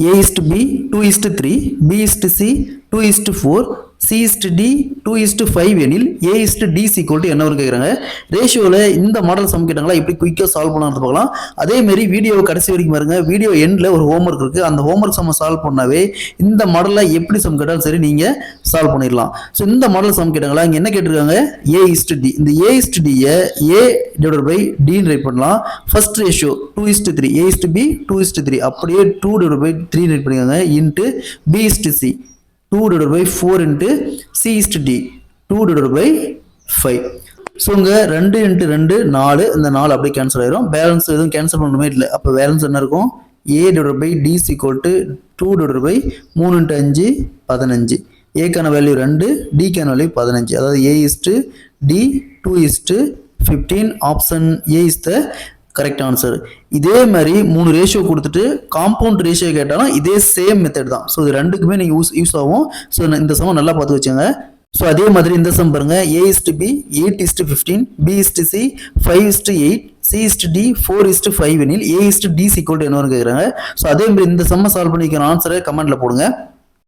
A is to B 2 is to 3, B is to C 2 is to 4, C is to D 2 is to 5 எனில் A is to D is equal to என்ன வரும் கேட்குறாங்க. ரேஷியோவில் இந்த model some கேட்டாங்களா இப்படி குயிக்காக சால்வ் பண்ணலாம்னு பார்க்கலாம். அதேமாரி வீடியோவை கடைசி வரைக்கும் பாருங்க. வீடியோ எண்டில் ஒரு ஹோம்ஒர்க் இருக்குது. அந்த ஹோம்ஒர்க் சம் சால்வ் பண்ணாவே இந்த மாடலில் எப்படி சம் கேட்டாலும் சரி நீங்கள் சால்வ் பண்ணிடலாம். ஸோ இந்த மாடல் சம் கேட்டாங்களா இங்கே என்ன கேட்டிருக்காங்க A is to D. இந்த A is to Dயை A divided by D write பண்ணலாம். First ratio 2 is to 3, A is to B 2 is to 3, அப்படியே 2 divided by 3 ரைட் பண்ணிக்காங்க into B is to C 2 divided by 4 into C is to D 2 divided by 5. So இங்கே 2 into 2 4, இந்த 4 அப்படியே cancel ஆயிரும். Balance எதுவும் cancel பண்ணுமே இல்லை. அப்போ பேலன்ஸ் என்ன இருக்கும் A divided by D is equal to 2 divided by 3 into 5 15. ஏக்கான வேல்யூ 2, டிக்கான வேல்யூ 15. அதாவது A is to D 2 is to 15. Option A is the correct answer. இதே மாதிரி 3 ரேஷியோ கொடுத்துட்டு காம்பவுண்ட் ரேஷியோ கேட்டாலும் இதே சேம் மெத்தட் தான். ஸோ இது ரெண்டுக்குமே நீங்கள் யூஸ் ஆகும். ஸோ இந்த சமம் நல்லா பார்த்து வச்சுங்க. ஸோ அதே மாதிரி இந்த சம் பாருங்க A is to B 8 is to 15, B is to C 5 is to 8, C is to D 4 is to 5 எனில் A is to D is equal to என்ன கேட்குறாங்க. ஸோ அதே மாதிரி இந்த சம்மை சால்வ் பண்ணிக்கிற ஆன்சரை கமெண்ட்ல போடுங்க.